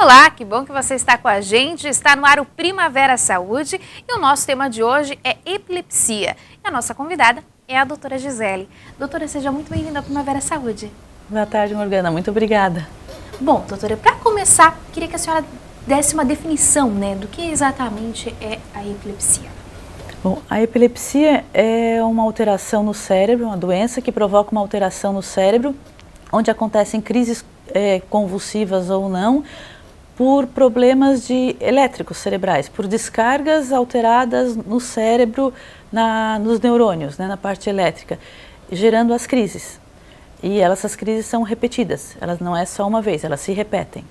Olá, que bom que você está com a gente. Está no ar o Primavera Saúde e o nosso tema de hoje é epilepsia. E a nossa convidada é a doutora Gisele. Doutora, seja muito bem-vinda ao Primavera Saúde. Boa tarde, Morgana. Muito obrigada. Bom, doutora, para começar, queria que a senhora desse uma definição, do que exatamente é a epilepsia. Bom, a epilepsia é uma alteração no cérebro, uma doença que provoca uma alteração no cérebro, onde acontecem crises convulsivas ou não, por problemas elétricos cerebrais, por descargas alteradas no cérebro, nos neurônios, na parte elétrica, gerando as crises. E essas crises são repetidas, elas não é só uma vez, elas se repetem.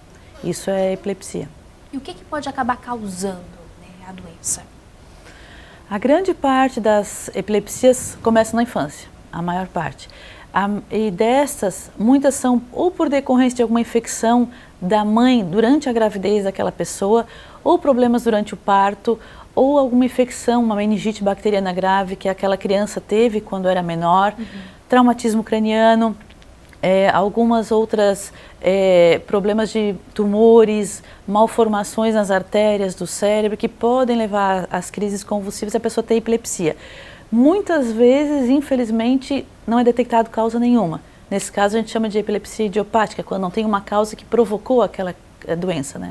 Isso é epilepsia. E o que pode acabar causando a doença? A grande parte das epilepsias começa na infância, a maior parte. E dessas, muitas são ou por decorrência de alguma infecção da mãe durante a gravidez daquela pessoa, ou problemas durante o parto, ou alguma infecção, uma meningite bacteriana grave que aquela criança teve quando era menor, traumatismo craniano, algumas outras problemas de tumores, malformações nas artérias do cérebro que podem levar às crises convulsivas e a pessoa ter epilepsia. Muitas vezes, infelizmente, não é detectado causa nenhuma. Nesse caso, a gente chama de epilepsia idiopática, quando não tem uma causa que provocou aquela doença,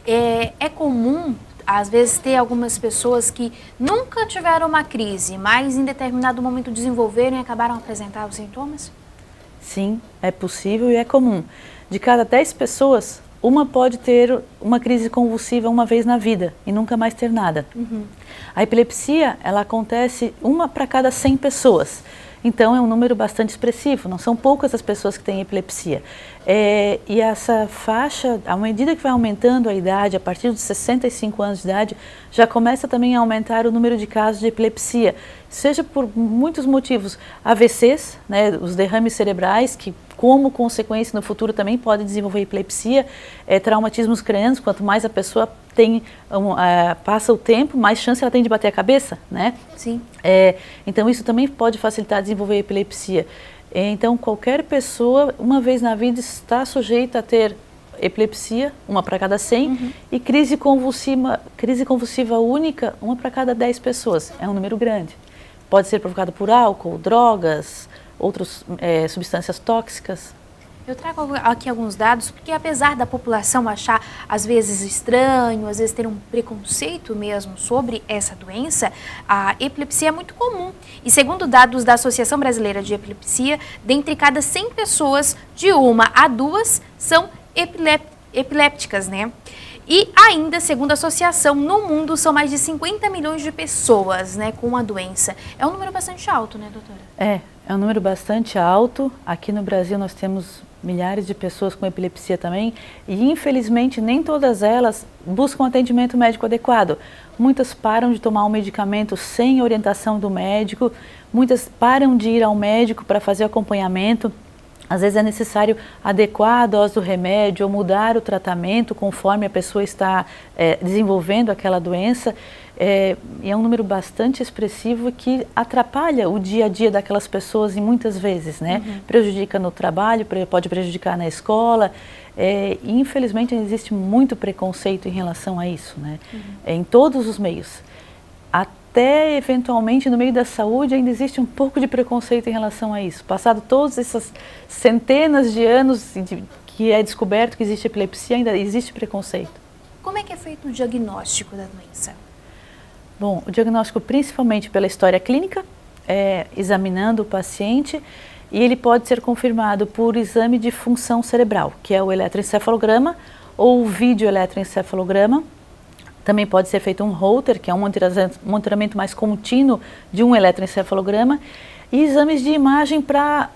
É comum, às vezes, ter algumas pessoas que nunca tiveram uma crise, mas em determinado momento desenvolveram e acabaram a apresentar os sintomas? Sim, é possível e é comum. De cada 10 pessoas, uma pode ter uma crise convulsiva uma vez na vida e nunca mais ter nada. A epilepsia, ela acontece uma para cada 100 pessoas. Então é um número bastante expressivo, não são poucas as pessoas que têm epilepsia. E essa faixa, à medida que vai aumentando a idade, a partir dos 65 anos de idade, já começa também a aumentar o número de casos de epilepsia, seja por muitos motivos, AVCs, os derrames cerebrais, que como consequência no futuro também podem desenvolver epilepsia, traumatismos cranianos, quanto mais a pessoa passa o tempo, mais chance ela tem de bater a cabeça, Sim. Então isso também pode facilitar desenvolver epilepsia. Então qualquer pessoa, uma vez na vida, está sujeita a ter epilepsia, uma para cada 100, e crise convulsiva única, uma para cada 10 pessoas. É um número grande. Pode ser provocado por álcool, drogas, outras substâncias tóxicas. Eu trago aqui alguns dados, porque apesar da população achar às vezes estranho, às vezes ter um preconceito mesmo sobre essa doença, a epilepsia é muito comum. E segundo dados da Associação Brasileira de Epilepsia, dentre cada 100 pessoas, de 1 a 2 são epilépticas, E ainda, segundo a associação, no mundo são mais de 50 milhões de pessoas, com a doença. É um número bastante alto, doutora? É um número bastante alto. Aqui no Brasil nós temos milhares de pessoas com epilepsia também e infelizmente nem todas elas buscam atendimento médico adequado. Muitas param de tomar um medicamento sem orientação do médico, muitas param de ir ao médico para fazer acompanhamento. Às vezes é necessário adequar a dose do remédio ou mudar o tratamento conforme a pessoa está desenvolvendo aquela doença. E é um número bastante expressivo que atrapalha o dia a dia daquelas pessoas e muitas vezes, prejudica no trabalho, pode prejudicar na escola. E infelizmente existe muito preconceito em relação a isso, em todos os meios. Até eventualmente no meio da saúde ainda existe um pouco de preconceito em relação a isso. Passado todas essas centenas de anos que é descoberto que existe epilepsia, ainda existe preconceito. Como é que é feito o diagnóstico da doença? Bom, o diagnóstico principalmente pela história clínica, examinando o paciente, e ele pode ser confirmado por exame de função cerebral, que é o eletroencefalograma ou o videoeletroencefalograma. Também pode ser feito um Holter, que é um monitoramento mais contínuo de um eletroencefalograma, e exames de imagem para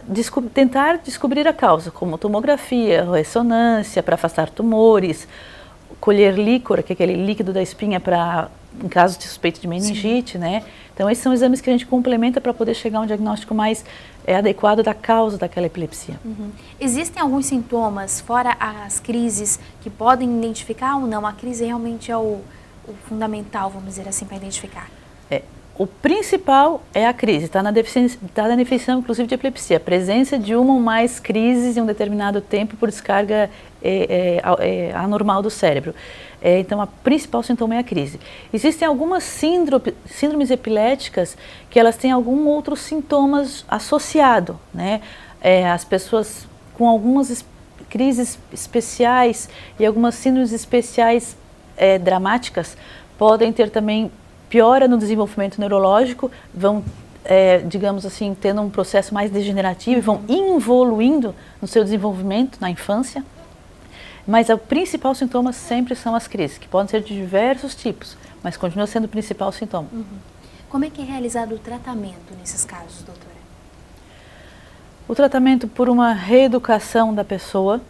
tentar descobrir a causa, como tomografia, ressonância, para afastar tumores, colher líquor, que é aquele líquido da espinha em caso de suspeita de meningite, Então esses são exames que a gente complementa para poder chegar a um diagnóstico mais adequado da causa daquela epilepsia. Existem alguns sintomas, fora as crises, que podem identificar ou não? A crise realmente é o fundamental, vamos dizer assim, para identificar? O principal é a crise, está na definição inclusive de epilepsia, a presença de uma ou mais crises em um determinado tempo por descarga anormal do cérebro. Então, o principal sintoma é a crise. Existem algumas síndromes epiléticas que elas têm algum outros sintomas associados, né? As pessoas com algumas crises especiais e algumas síndromes especiais dramáticas podem ter também piora no desenvolvimento neurológico, vão, digamos assim, tendo um processo mais degenerativo e vão evoluindo no seu desenvolvimento na infância. Mas o principal sintoma sempre são as crises, que podem ser de diversos tipos, mas continua sendo o principal sintoma. Como é que é realizado o tratamento nesses casos, doutora? O tratamento por uma reeducação da pessoa,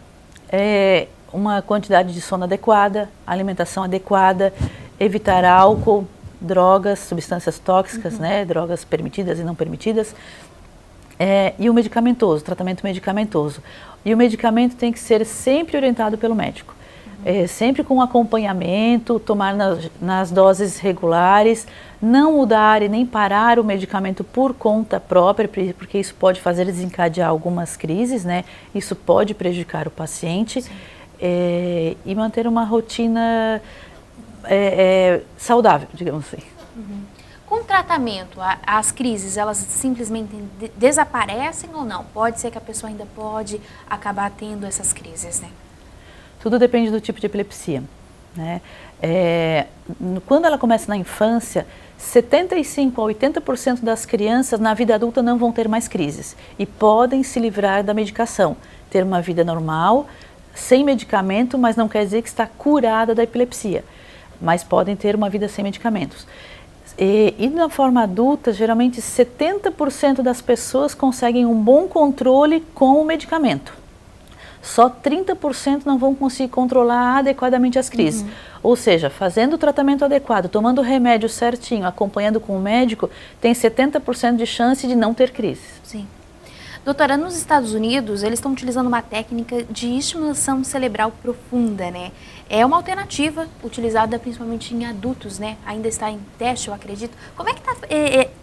uma quantidade de sono adequada, alimentação adequada, evitar álcool, drogas, substâncias tóxicas, né, drogas permitidas e não permitidas, e o medicamentoso, tratamento medicamentoso. E o medicamento tem que ser sempre orientado pelo médico, sempre com acompanhamento, tomar nas doses regulares, não mudar e nem parar o medicamento por conta própria, porque isso pode fazer desencadear algumas crises, né? Isso pode prejudicar o paciente, e manter uma rotina saudável, digamos assim. Com o tratamento, as crises, elas simplesmente desaparecem ou não? Pode ser que a pessoa ainda pode acabar tendo essas crises, né? Tudo depende do tipo de epilepsia, né? Quando ela começa na infância, 75% a 80% das crianças na vida adulta não vão ter mais crises e podem se livrar da medicação, ter uma vida normal, sem medicamento, mas não quer dizer que está curada da epilepsia, mas podem ter uma vida sem medicamentos. E na forma adulta, geralmente 70% das pessoas conseguem um bom controle com o medicamento. Só 30% não vão conseguir controlar adequadamente as crises. Ou seja, fazendo o tratamento adequado, tomando o remédio certinho, acompanhando com o médico, tem 70% de chance de não ter crise. Sim. Doutora, nos Estados Unidos, eles estão utilizando uma técnica de estimulação cerebral profunda, né? É uma alternativa utilizada principalmente em adultos, né? Ainda está em teste, eu acredito. Como é que está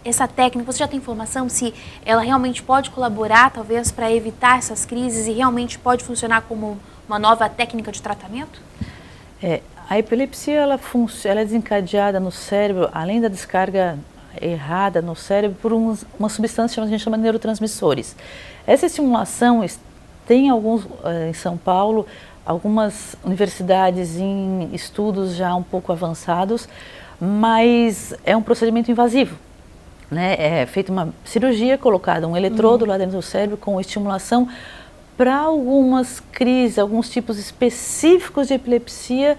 essa técnica? Você já tem informação se ela realmente pode colaborar, talvez, para evitar essas crises e realmente pode funcionar como uma nova técnica de tratamento? A epilepsia, ela é desencadeada no cérebro, além da descarga errada no cérebro, por uma substância que a gente chama de neurotransmissores. Essa estimulação tem alguns, em São Paulo, algumas universidades em estudos já um pouco avançados, mas é um procedimento invasivo, né? É feita uma cirurgia, colocada um eletrodo lá dentro do cérebro com estimulação para algumas crises, alguns tipos específicos de epilepsia,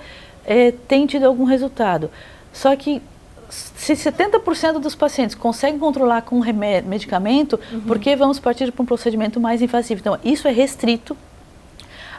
tem tido algum resultado. Só que se 70% dos pacientes conseguem controlar com medicamento, por que vamos partir para um procedimento mais invasivo? Então, isso é restrito,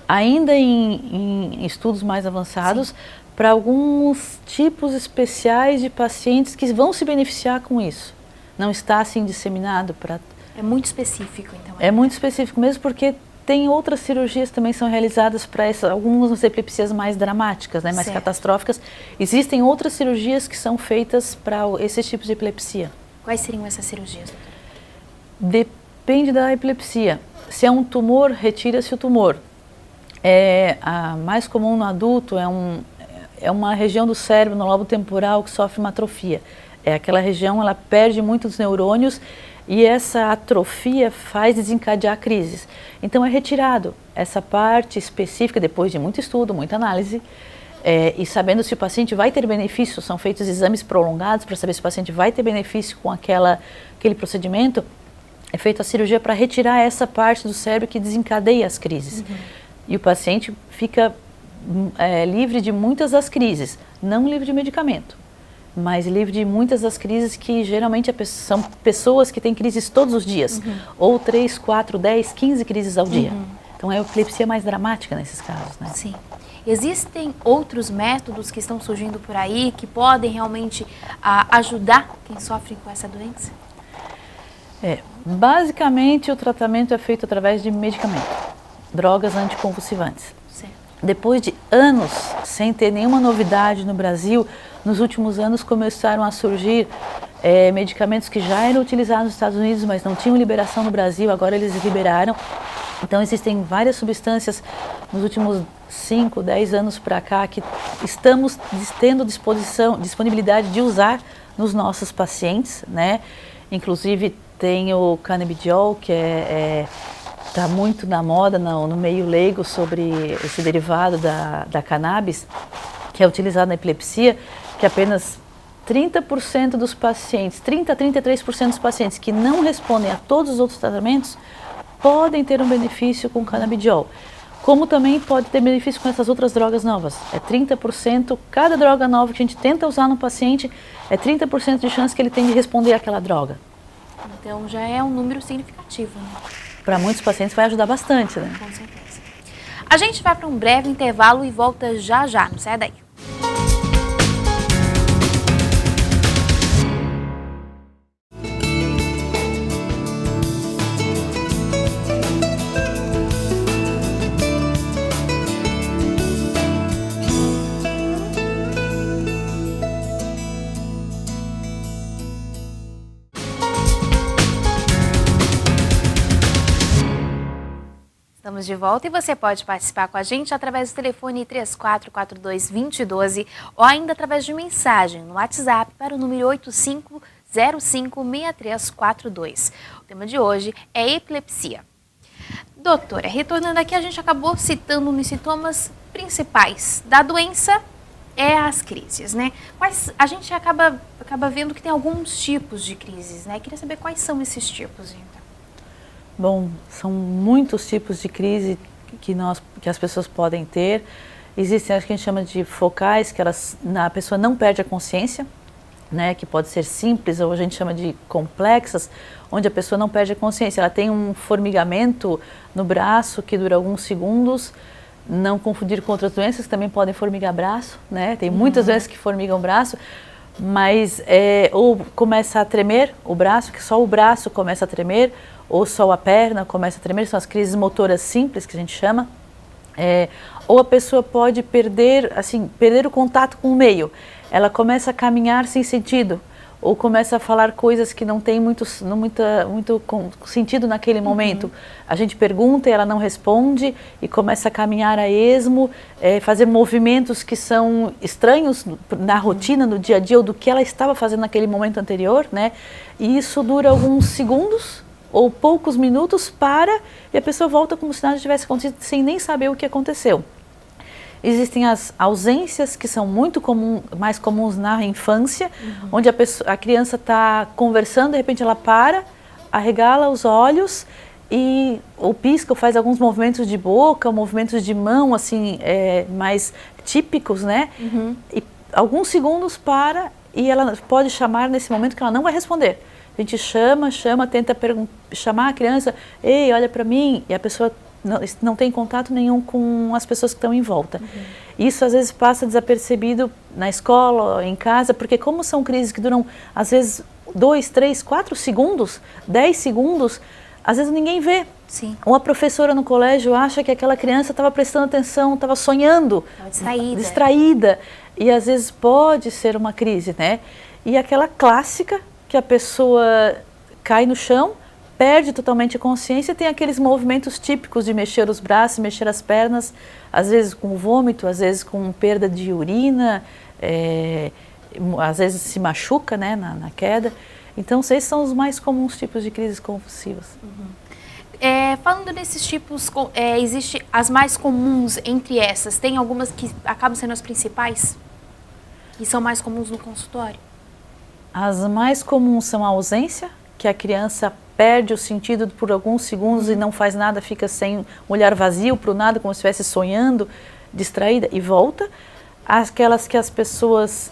ainda em estudos mais avançados, para alguns tipos especiais de pacientes que vão se beneficiar com isso. Não está assim disseminado para... É muito específico, então. É muito específico mesmo, porque tem outras cirurgias que também são realizadas para algumas epilepsias mais dramáticas, né, mais catastróficas. Existem outras cirurgias que são feitas para esses tipos de epilepsia. Quais seriam essas cirurgias, doutora? Depende da epilepsia. Se é um tumor, retira-se o tumor. A mais comum no adulto é uma região do cérebro, no lobo temporal, que sofre uma atrofia. Aquela região, ela perde muitos neurônios e essa atrofia faz desencadear crises. Então é retirado essa parte específica, depois de muito estudo, muita análise, e sabendo se o paciente vai ter benefício, são feitos exames prolongados para saber se o paciente vai ter benefício com aquele procedimento, é feita a cirurgia para retirar essa parte do cérebro que desencadeia as crises. E o paciente fica livre de muitas das crises, não livre de medicamento, mas livre de muitas das crises que geralmente são pessoas que têm crises todos os dias, ou 3, 4, 10, 15 crises ao dia. Então é a epilepsia mais dramática nesses casos, né? Sim. Existem outros métodos que estão surgindo por aí que podem realmente ajudar quem sofre com essa doença? Basicamente o tratamento é feito através de medicamento, drogas anticonvulsivantes. Depois de anos sem ter nenhuma novidade no Brasil, nos últimos anos começaram a surgir medicamentos que já eram utilizados nos Estados Unidos, mas não tinham liberação no Brasil, agora eles liberaram. Então existem várias substâncias nos últimos 5, 10 anos para cá que estamos tendo disponibilidade de usar nos nossos pacientes, né? Inclusive tem o canabidiol, que está muito na moda no meio leigo sobre esse derivado da cannabis, que é utilizado na epilepsia, que apenas 30% dos pacientes, 30 a 33% dos pacientes que não respondem a todos os outros tratamentos podem ter um benefício com canabidiol. Como também pode ter benefício com essas outras drogas novas. É 30%, cada droga nova que a gente tenta usar no paciente, é 30% de chance que ele tem de responder àquela droga. Então já é um número significativo, né? Para muitos pacientes vai ajudar bastante, né? Com certeza. A gente vai para um breve intervalo e volta já já, não sai daí. Estamos de volta e você pode participar com a gente através do telefone 3442-2012 ou ainda através de mensagem no WhatsApp para o número 85056342. O tema de hoje é epilepsia. Doutora, retornando aqui, a gente acabou citando nos sintomas principais da doença as crises, né? Mas a gente acaba vendo que tem alguns tipos de crises, né? Queria saber quais são esses tipos, então. Bom, são muitos tipos de crise que as pessoas podem ter. Existem as que a gente chama de focais, que a pessoa não perde a consciência, né, que pode ser simples, ou a gente chama de complexas, onde a pessoa não perde a consciência. Ela tem um formigamento no braço que dura alguns segundos, não confundir com outras doenças que também podem formigar braço, né? Tem muitas doenças que formigam o braço, mas ou começa a tremer o braço, que só o braço começa a tremer, ou só a perna começa a tremer, são as crises motoras simples que a gente chama. Ou a pessoa pode perder o contato com o meio. Ela começa a caminhar sem sentido, ou começa a falar coisas que não tem muito sentido naquele momento. A gente pergunta e ela não responde, e começa a caminhar a esmo, fazer movimentos que são estranhos na rotina, no dia a dia, ou do que ela estava fazendo naquele momento anterior, né? E isso dura alguns segundos, ou poucos minutos, e a pessoa volta como se nada tivesse acontecido, sem nem saber o que aconteceu. Existem as ausências, que são mais comuns na infância, onde a criança está conversando, de repente ela para, arregala os olhos ou pisca, ou faz alguns movimentos de boca, movimentos de mão, mais típicos, né? E alguns segundos e ela pode chamar nesse momento que ela não vai responder. A gente chama, tenta chamar a criança, ei, olha para mim, e a pessoa não tem contato nenhum com as pessoas que estão em volta. Isso às vezes passa desapercebido na escola, em casa, porque como são crises que duram às vezes 2, 3, 4 segundos, 10 segundos, às vezes ninguém vê. Sim. Ou a professora no colégio acha que aquela criança estava prestando atenção, estava sonhando, distraída, e às vezes pode ser uma crise, né? E aquela clássica que a pessoa cai no chão, perde totalmente a consciência, tem aqueles movimentos típicos de mexer os braços, mexer as pernas, às vezes com vômito, às vezes com perda de urina, às vezes se machuca, né, na queda. Então, esses são os mais comuns tipos de crises convulsivas. Falando desses tipos, existem as mais comuns entre essas, tem algumas que acabam sendo as principais? E são mais comuns no consultório? As mais comuns são a ausência, que a criança perde o sentido por alguns segundos e não faz nada, fica sem um olhar vazio para o nada, como se estivesse sonhando, distraída, e volta. Aquelas que as pessoas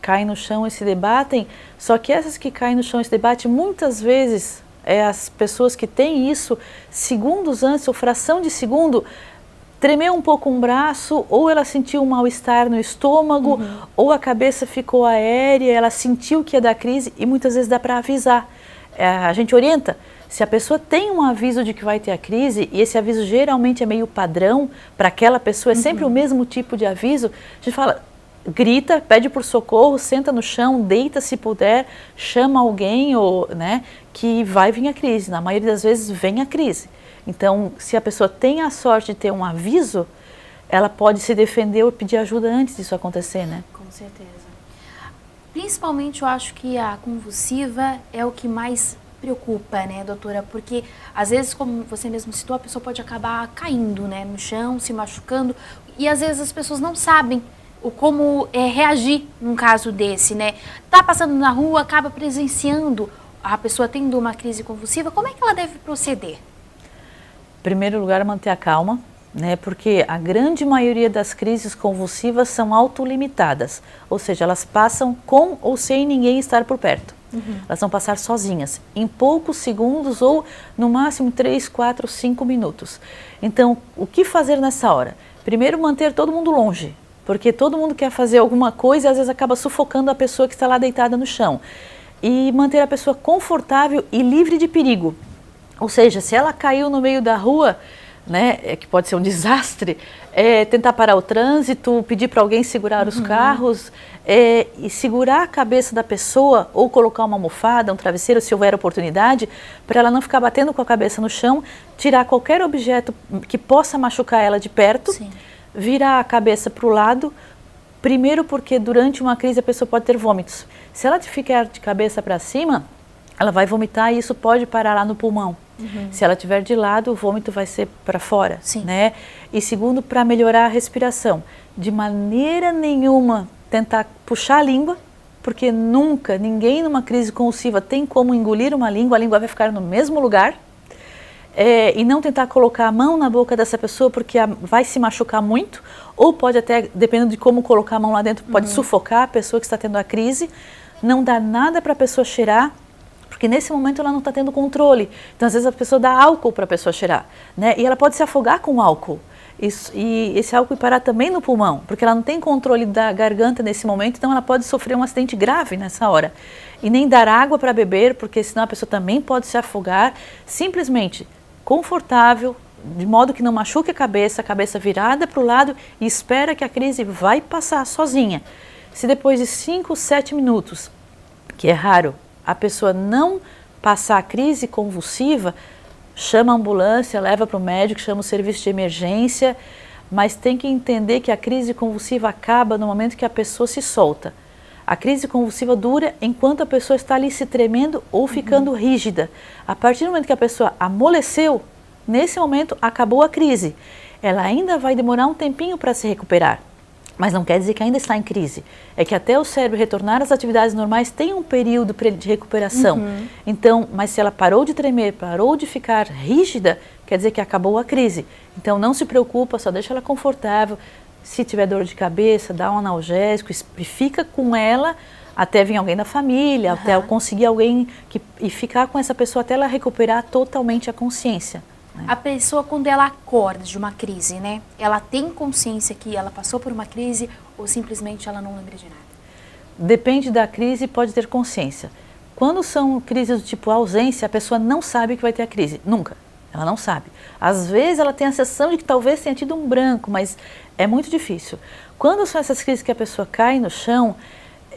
caem no chão e se debatem, só que essas que caem no chão e se debatem, muitas vezes, as pessoas que têm isso, segundos antes, ou fração de segundo, tremeu um pouco um braço, ou ela sentiu um mal-estar no estômago, ou a cabeça ficou aérea, ela sentiu que ia dar crise, e muitas vezes dá para avisar. A gente orienta, se a pessoa tem um aviso de que vai ter a crise, e esse aviso geralmente é meio padrão para aquela pessoa, é sempre o mesmo tipo de aviso, a gente fala, grita, pede por socorro, senta no chão, deita se puder, chama alguém ou, né, que vai vir a crise. Na maioria das vezes vem a crise. Então, se a pessoa tem a sorte de ter um aviso, ela pode se defender ou pedir ajuda antes disso acontecer, né? Com certeza. Principalmente eu acho que a convulsiva é o que mais preocupa, né, doutora? Porque às vezes, como você mesmo citou, a pessoa pode acabar caindo, né, no chão, se machucando, e às vezes as pessoas não sabem como reagir num caso desse, né? Tá passando na rua, acaba presenciando a pessoa tendo uma crise convulsiva, como é que ela deve proceder? Em primeiro lugar, manter a calma, né? Porque a grande maioria das crises convulsivas são autolimitadas, ou seja, elas passam com ou sem ninguém estar por perto. Elas vão passar sozinhas, em poucos segundos ou no máximo 3, 4, 5 minutos. Então, o que fazer nessa hora? Primeiro, manter todo mundo longe, porque todo mundo quer fazer alguma coisa e às vezes acaba sufocando a pessoa que está lá deitada no chão. E manter a pessoa confortável e livre de perigo. Ou seja, se ela caiu no meio da rua, né, que pode ser um desastre, tentar parar o trânsito, pedir para alguém segurar os carros, e segurar a cabeça da pessoa ou colocar uma almofada, um travesseiro, se houver oportunidade, para ela não ficar batendo com a cabeça no chão, tirar qualquer objeto que possa machucar ela de perto, sim, virar a cabeça para o lado, primeiro porque durante uma crise a pessoa pode ter vômitos. Se ela ficar de cabeça para cima, ela vai vomitar e isso pode parar lá no pulmão. Se ela estiver de lado, o vômito vai ser para fora, sim, né? E segundo, para melhorar a respiração. De maneira nenhuma tentar puxar a língua, porque nunca, ninguém numa crise convulsiva tem como engolir uma língua, a língua vai ficar no mesmo lugar. E não tentar colocar a mão na boca dessa pessoa, porque vai se machucar muito, ou pode até, dependendo de como colocar a mão lá dentro, pode sufocar a pessoa que está tendo a crise. Não dá nada para a pessoa cheirar, porque nesse momento ela não está tendo controle. Então, às vezes, a pessoa dá álcool para a pessoa cheirar, né? E ela pode se afogar com o álcool. E esse álcool parar também no pulmão, porque ela não tem controle da garganta nesse momento, então ela pode sofrer um acidente grave nessa hora. E nem dar água para beber, porque senão a pessoa também pode se afogar. Simplesmente confortável, de modo que não machuque a cabeça virada para o lado e espera que a crise vai passar sozinha. Se depois de 5, 7 minutos, que é raro, a pessoa não passar a crise convulsiva, chama a ambulância, leva para o médico, chama o serviço de emergência, mas tem que entender que a crise convulsiva acaba no momento que a pessoa se solta. A crise convulsiva dura enquanto a pessoa está ali se tremendo ou ficando rígida. A partir do momento que a pessoa amoleceu, nesse momento acabou a crise. Ela ainda vai demorar um tempinho para se recuperar. Mas não quer dizer que ainda está em crise. É que até o cérebro retornar às atividades normais tem um período de recuperação. Então, mas se ela parou de tremer, parou de ficar rígida, quer dizer que acabou a crise. Então não se preocupa, só deixa ela confortável. Se tiver dor de cabeça, dá um analgésico e fica com ela até vir alguém da família, até eu conseguir alguém e ficar com essa pessoa até ela recuperar totalmente a consciência. A pessoa, quando ela acorda de uma crise, né? Ela tem consciência que ela passou por uma crise ou simplesmente ela não lembra de nada? Depende da crise, pode ter consciência. Quando são crises do tipo ausência, a pessoa não sabe que vai ter a crise. Nunca. Ela não sabe. Às vezes ela tem a sensação de que talvez tenha tido um branco, mas é muito difícil. Quando são essas crises que a pessoa cai no chão,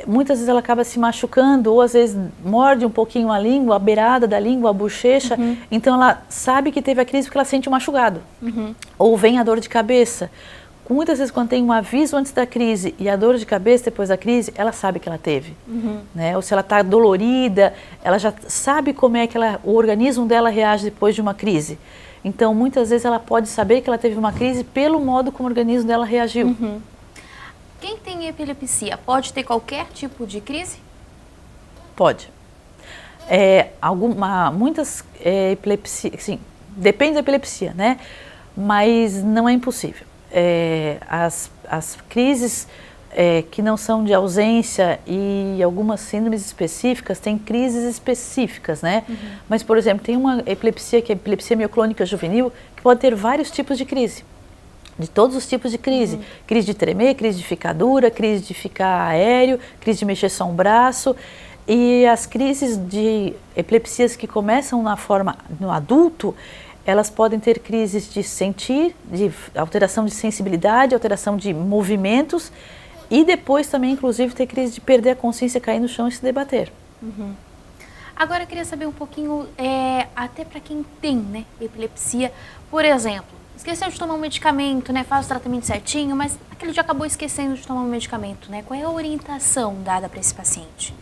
muitas vezes ela acaba se machucando ou às vezes morde um pouquinho a língua, a beirada da língua, a bochecha. Então ela sabe que teve a crise porque ela sente um machucado. Ou vem a dor de cabeça. Muitas vezes quando tem um aviso antes da crise e a dor de cabeça depois da crise, ela sabe que ela teve. Né? Ou se ela está dolorida, ela já sabe como é que o organismo dela reage depois de uma crise. Então muitas vezes ela pode saber que ela teve uma crise pelo modo como o organismo dela reagiu. Quem tem epilepsia pode ter qualquer tipo de crise? Pode. Muitas epilepsias, sim, depende da epilepsia, né? Mas não é impossível. As crises que não são de ausência e algumas síndromes específicas, têm crises específicas, né? Mas, por exemplo, tem uma epilepsia que é a epilepsia mioclônica juvenil, que pode ter vários tipos de crise. De todos os tipos de crise. Crise de tremer, crise de ficar dura, crise de ficar aéreo, crise de mexer só um braço. E as crises de epilepsias que começam no adulto, elas podem ter crises de sentir, de alteração de sensibilidade, alteração de movimentos, E depois também, inclusive, ter crise de perder a consciência, cair no chão e se debater. Agora eu queria saber um pouquinho, até para quem tem, né, epilepsia, por exemplo, esqueceu de tomar um medicamento, né, faz o tratamento certinho, mas aquele dia acabou esquecendo de tomar um medicamento, né? Qual é a orientação dada para esse paciente?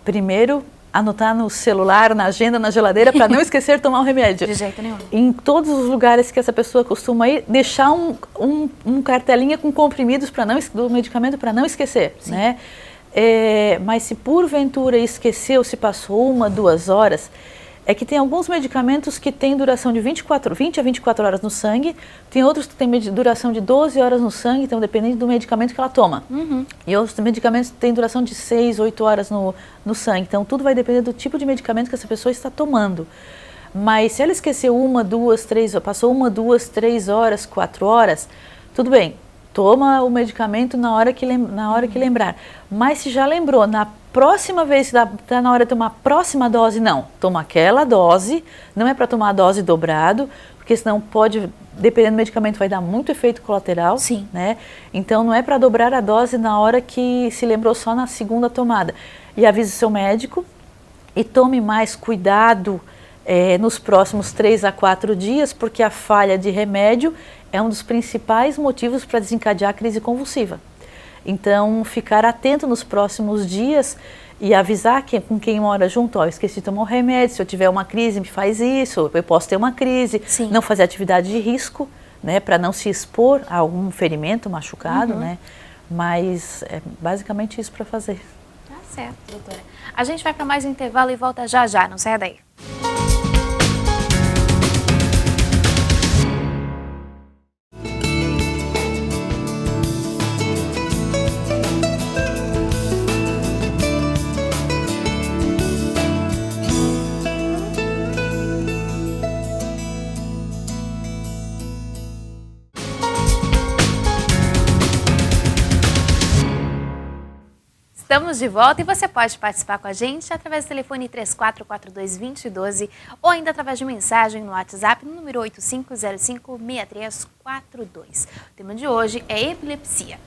Primeiro, anotar no celular, na agenda, na geladeira, para não esquecer de tomar o remédio. De jeito nenhum. Em todos os lugares que essa pessoa costuma ir, deixar um cartelinha com comprimidos do medicamento para não esquecer, né? Mas se porventura esqueceu, se passou 1, 2 horas, é que tem alguns medicamentos que têm duração de 20 a 24 horas no sangue, tem outros que têm duração de 12 horas no sangue, então dependendo do medicamento que ela toma. E outros medicamentos têm duração de 6, 8 horas no sangue, então tudo vai depender do tipo de medicamento que essa pessoa está tomando. Mas se ela esqueceu 1, 2, 3, passou 1, 2, 3 horas, 4 horas, tudo bem. Toma o medicamento na hora que lembrar. Mas se já lembrou, na próxima vez, está na hora de tomar a próxima dose, não. Toma aquela dose, não é para tomar a dose dobrado, porque senão pode, dependendo do medicamento, vai dar muito efeito colateral. Sim. Né? Então não é para dobrar a dose na hora que se lembrou só na segunda tomada. E avise o seu médico e tome mais cuidado nos próximos 3 a 4 dias, porque a falha de remédio é um dos principais motivos para desencadear a crise convulsiva. Então, ficar atento nos próximos dias e avisar com quem mora junto, eu esqueci de tomar o remédio, se eu tiver uma crise, me faz isso, eu posso ter uma crise. Sim. Não fazer atividade de risco, né, para não se expor a algum ferimento, machucado, né? Mas é basicamente isso para fazer. Tá certo, doutora. A gente vai para mais um intervalo e volta já já, não saia daí. Estamos de volta e você pode participar com a gente através do telefone 3442-2012 ou ainda através de mensagem no WhatsApp no número 8505-6342. O tema de hoje é epilepsia.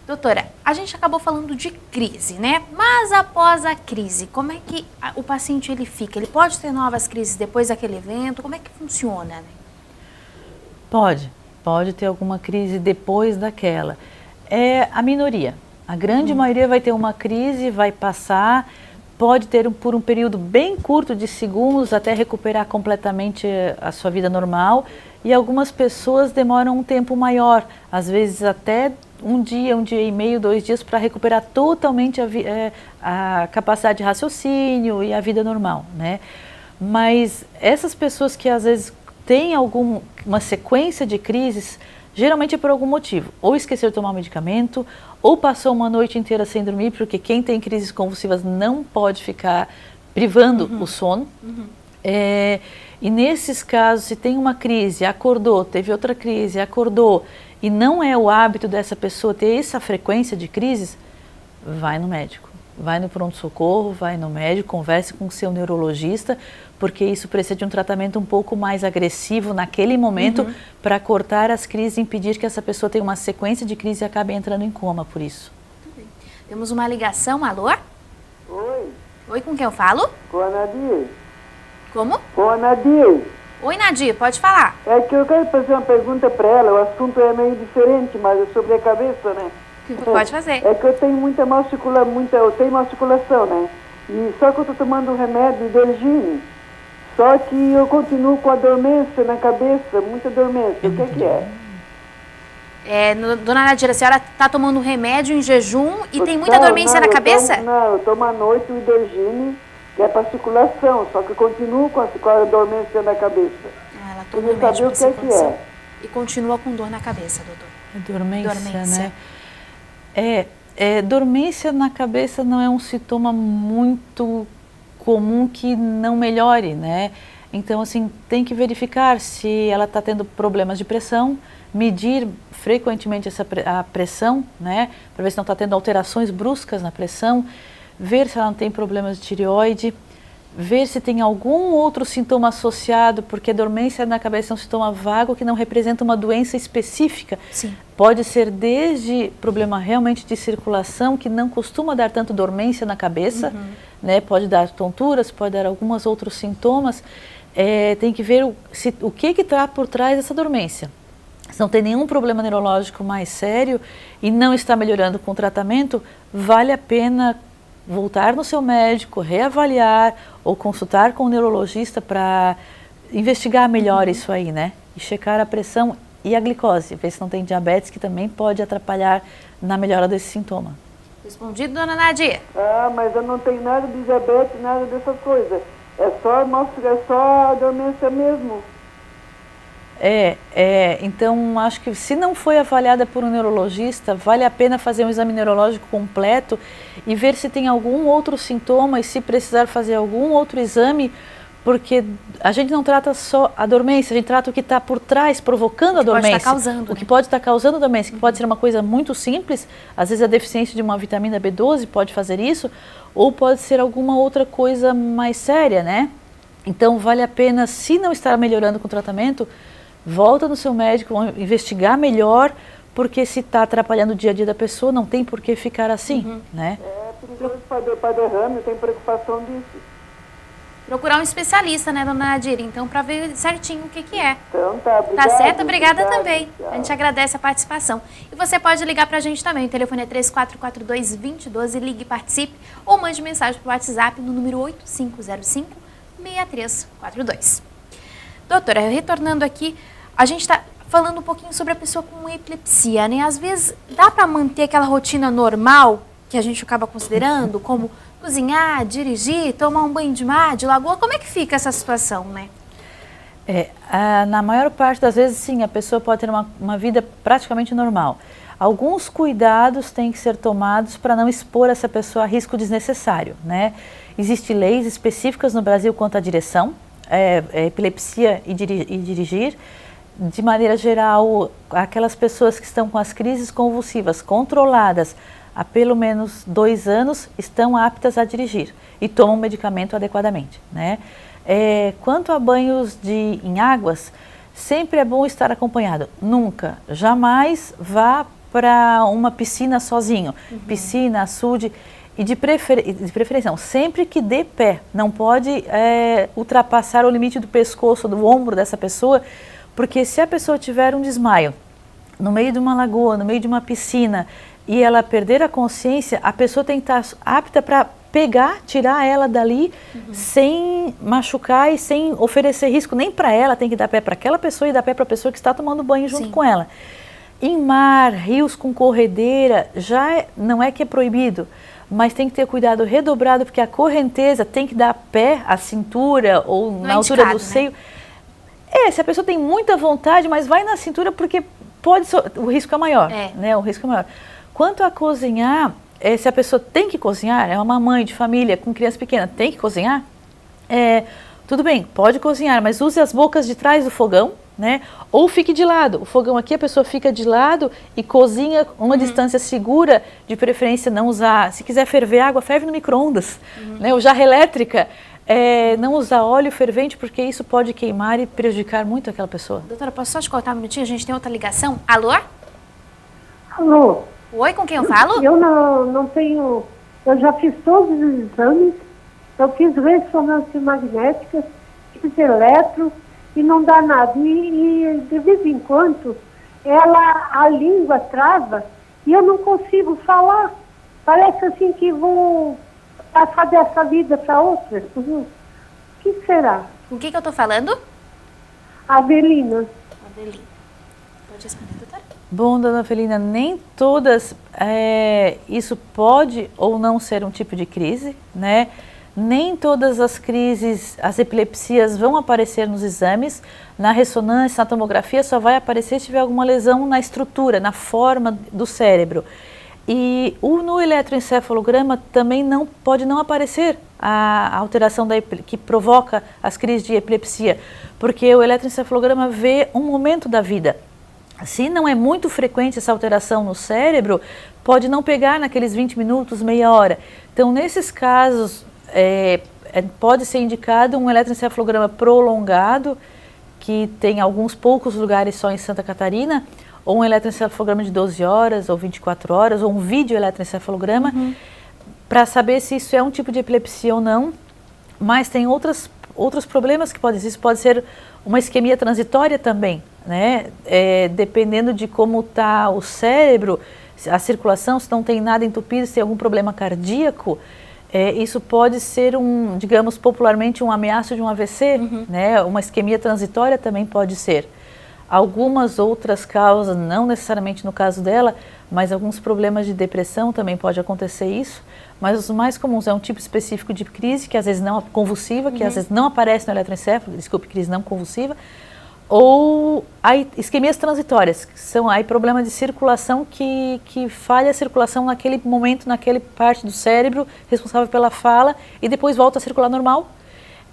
Doutora, a gente acabou falando de crise, né? Mas após a crise, como é que o paciente ele fica? Ele pode ter novas crises depois daquele evento? Como é que funciona, né? Pode ter alguma crise depois daquela. É a minoria. A grande maioria vai ter uma crise, vai passar, pode ter por um período bem curto de segundos até recuperar completamente a sua vida normal, e algumas pessoas demoram um tempo maior, às vezes até um dia e meio, 2 dias para recuperar totalmente a capacidade de raciocínio e a vida normal, né? Mas essas pessoas que às vezes têm uma sequência de crises, geralmente é por algum motivo, ou esqueceu de tomar um medicamento, ou passou uma noite inteira sem dormir, porque quem tem crises convulsivas não pode ficar privando o sono. E nesses casos, se tem uma crise, acordou, teve outra crise, acordou, e não é o hábito dessa pessoa ter essa frequência de crises, vai no médico. Vai no pronto-socorro, vai no médico, converse com o seu neurologista, porque isso precisa de um tratamento um pouco mais agressivo naquele momento para cortar as crises e impedir que essa pessoa tenha uma sequência de crise e acabe entrando em coma por isso. Temos uma ligação, alô? Oi. Oi, com quem eu falo? Com a Nadir. Como? Com a Nadir. Oi, Nadir, pode falar. É que eu quero fazer uma pergunta para ela, o assunto é meio diferente, mas é sobre a cabeça, né? Pode fazer. É que eu tenho eu tenho má circulação, né? E só que eu estou tomando um remédio, Idergine, só que eu continuo com a dormência na cabeça, muita dormência. O que é? Dona Nadir, a senhora está tomando remédio em jejum e tem muita dormência na cabeça? Eu tomo à noite o Idergine, que é para circulação, só que eu continuo com a dormência na cabeça. Ela toma remédio para circulação. O que é? E continua com dor na cabeça, doutor. Dormência, né? Dormência na cabeça não é um sintoma muito comum que não melhore, né? Então, assim, tem que verificar se ela está tendo problemas de pressão, medir frequentemente a pressão, né? Para ver se não está tendo alterações bruscas na pressão, ver se ela não tem problemas de tireoide. ver se tem algum outro sintoma associado, porque a dormência na cabeça é um sintoma vago que não representa uma doença específica. Sim. Pode ser desde problema realmente de circulação, que não costuma dar tanto dormência na cabeça, né? Pode dar tonturas, pode dar alguns outros sintomas. Tem que ver o que está por trás dessa dormência. Se não tem nenhum problema neurológico mais sério e não está melhorando com o tratamento, vale a pena voltar no seu médico, reavaliar ou consultar com o neurologista para investigar melhor isso aí, né? E checar a pressão e a glicose, ver se não tem diabetes, que também pode atrapalhar na melhora desse sintoma. Respondido, dona Nadir. Ah, mas eu não tenho nada de diabetes, nada dessas coisas. É só a dormência mesmo. Então acho que se não foi avaliada por um neurologista, vale a pena fazer um exame neurológico completo e ver se tem algum outro sintoma e se precisar fazer algum outro exame, porque a gente não trata só a dormência, a gente trata o que está por trás, provocando a dormência. O que pode estar causando a dormência, que pode ser uma coisa muito simples, às vezes a deficiência de uma vitamina B12 pode fazer isso, ou pode ser alguma outra coisa mais séria, né? Então vale a pena, se não estar melhorando com o tratamento, volta no seu médico, investigar melhor, porque se está atrapalhando o dia a dia da pessoa, não tem por que ficar assim, né? Perigoso para derrame, tem preocupação disso. Procurar um especialista, né, dona Nadir? Então, para ver certinho o que é. Então tá, obrigada. Tá certo? Obrigada também. Tchau. A gente agradece a participação. E você pode ligar para a gente também. O telefone é 3442-2012. Ligue e participe. Ou mande mensagem para o WhatsApp no número 8505-6342. Doutora, retornando aqui, a gente está falando um pouquinho sobre a pessoa com epilepsia, né? Às vezes, dá para manter aquela rotina normal que a gente acaba considerando, como cozinhar, dirigir, tomar um banho de mar, de lagoa? Como é que fica essa situação, né? Na maior parte das vezes, sim, a pessoa pode ter uma vida praticamente normal. Alguns cuidados têm que ser tomados para não expor essa pessoa a risco desnecessário, né? Existem leis específicas no Brasil quanto à direção, epilepsia e dirigir. De maneira geral, aquelas pessoas que estão com as crises convulsivas controladas há pelo menos 2 anos estão aptas a dirigir e tomam medicamento adequadamente, né? Quanto a banhos em águas, sempre é bom estar acompanhado. Nunca, jamais vá para uma piscina sozinho. Piscina, açude, e de preferência, não, sempre que dê pé. Não pode ultrapassar o limite do pescoço, do ombro dessa pessoa, porque se a pessoa tiver um desmaio no meio de uma lagoa, no meio de uma piscina, e ela perder a consciência, a pessoa tem que estar apta para tirar ela dali sem machucar e sem oferecer risco nem para ela, tem que dar pé para aquela pessoa e dar pé para a pessoa que está tomando banho junto com ela. Em mar, rios com corredeira, não é que é proibido, mas tem que ter cuidado redobrado, porque a correnteza tem que dar pé à cintura ou na altura do seio. Se a pessoa tem muita vontade, mas vai na cintura porque o risco é maior, né? O risco é maior. Quanto a cozinhar, se a pessoa tem que cozinhar, é uma mãe de família com criança pequena, tem que cozinhar, tudo bem, pode cozinhar, mas use as bocas de trás do fogão, né? Ou fique de lado. O fogão aqui, a pessoa fica de lado e cozinha uma distância segura, de preferência não usar, se quiser ferver água, ferve no micro-ondas, né? Ou jarra elétrica, não usar óleo fervente, porque isso pode queimar e prejudicar muito aquela pessoa. Doutora, posso só te cortar um minutinho? A gente tem outra ligação. Alô? Alô? Oi, com quem eu falo? Eu não tenho... Eu já fiz todos os exames, eu fiz ressonância magnética, fiz eletro e não dá nada. E de vez em quando, a língua trava e eu não consigo falar. Parece assim que vou passar dessa vida para outra. O que será? Com quem que eu tô falando? Avelina. Avelina. Pode responder, doutora? Bom, dona Avelina, nem todas, isso pode ou não ser um tipo de crise, né? Nem todas as crises, as epilepsias vão aparecer nos exames. Na ressonância, na tomografia, só vai aparecer se tiver alguma lesão na estrutura, na forma do cérebro. E no eletroencefalograma também pode não aparecer a alteração que provoca as crises de epilepsia, porque o eletroencefalograma vê um momento da vida. Se não é muito frequente essa alteração no cérebro, pode não pegar naqueles 20 minutos, meia hora. Então, nesses casos, pode ser indicado um eletroencefalograma prolongado, que tem alguns poucos lugares só em Santa Catarina, ou um eletroencefalograma de 12 horas ou 24 horas, ou um vídeo eletroencefalograma, para saber se isso é um tipo de epilepsia ou não. Mas tem outros problemas que podem existir. Pode ser uma isquemia transitória também, né? Dependendo de como está o cérebro, a circulação, se não tem nada entupido, se tem algum problema cardíaco, isso pode ser digamos, popularmente um ameaço de um AVC, né? Uma isquemia transitória também pode ser. Algumas outras causas, não necessariamente no caso dela, mas alguns problemas de depressão também pode acontecer isso. Mas os mais comuns é um tipo específico de crise, que às vezes não convulsiva, que às vezes não aparece no eletroencefalo, desculpe, crise não convulsiva, ou isquemias transitórias, que são aí problemas de circulação que falha a circulação naquele momento, naquela parte do cérebro responsável pela fala e depois volta a circular normal.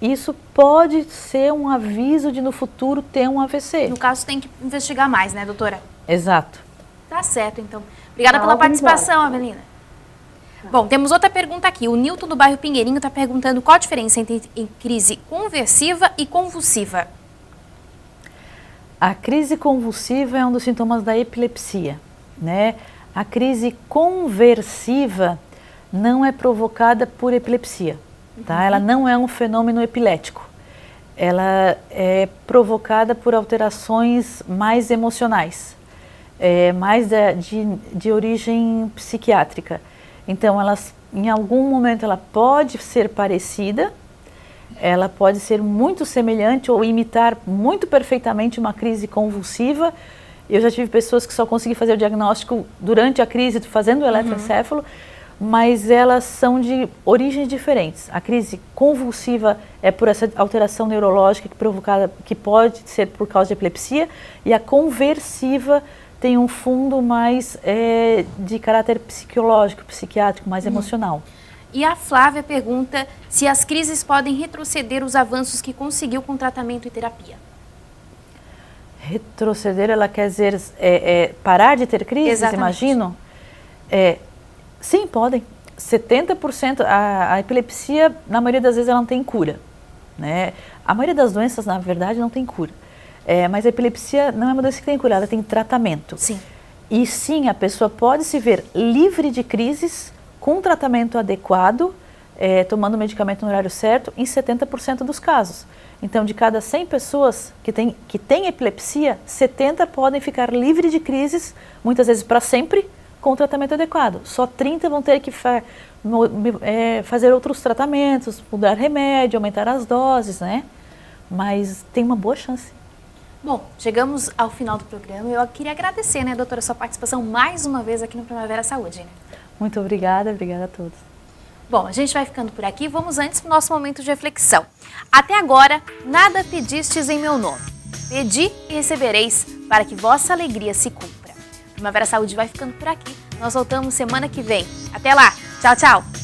Isso pode ser um aviso de no futuro ter um AVC. No caso, tem que investigar mais, né, doutora? Exato. Tá certo, então. Obrigada pela participação, Avelina. Bom, temos outra pergunta aqui. O Nilton do bairro Pinheirinho está perguntando qual a diferença entre crise conversiva e convulsiva. A crise convulsiva é um dos sintomas da epilepsia, né? A crise conversiva não é provocada por epilepsia, tá? Ela não é um fenômeno epilético. Ela é provocada por alterações mais emocionais, mais de origem psiquiátrica. Então, em algum momento ela pode ser parecida, ela pode ser muito semelhante ou imitar muito perfeitamente uma crise convulsiva. Eu já tive pessoas que só consegui fazer o diagnóstico durante a crise, fazendo o eletroencefalo, mas elas são de origens diferentes. A crise convulsiva é por essa alteração neurológica que pode ser por causa de epilepsia, e a conversiva tem um fundo mais de caráter psicológico, psiquiátrico, mais emocional. E a Flávia pergunta se as crises podem retroceder os avanços que conseguiu com tratamento e terapia. Retroceder, ela quer dizer parar de ter crises, Exatamente. imagino? Sim, podem. 70%, a epilepsia, na maioria das vezes, ela não tem cura, né? A maioria das doenças, na verdade, não tem cura. Mas a epilepsia não é uma doença que tem cura, ela tem tratamento. Sim. E sim, a pessoa pode se ver livre de crises com tratamento adequado, tomando o medicamento no horário certo, em 70% dos casos. Então, de cada 100 pessoas que têm epilepsia, 70 podem ficar livres de crises, muitas vezes para sempre, com o tratamento adequado. Só 30 vão ter que fazer outros tratamentos, mudar remédio, aumentar as doses, né? Mas tem uma boa chance. Bom, chegamos ao final do programa. Eu queria agradecer, né, doutora, a sua participação mais uma vez aqui no Primavera Saúde, né? Muito obrigada, obrigada a todos. Bom, a gente vai ficando por aqui. Vamos antes para o nosso momento de reflexão. Até agora, nada pedistes em meu nome. Pedi e recebereis, para que vossa alegria se cumpra. Primavera Saúde vai ficando por aqui. Nós voltamos semana que vem. Até lá. Tchau, tchau.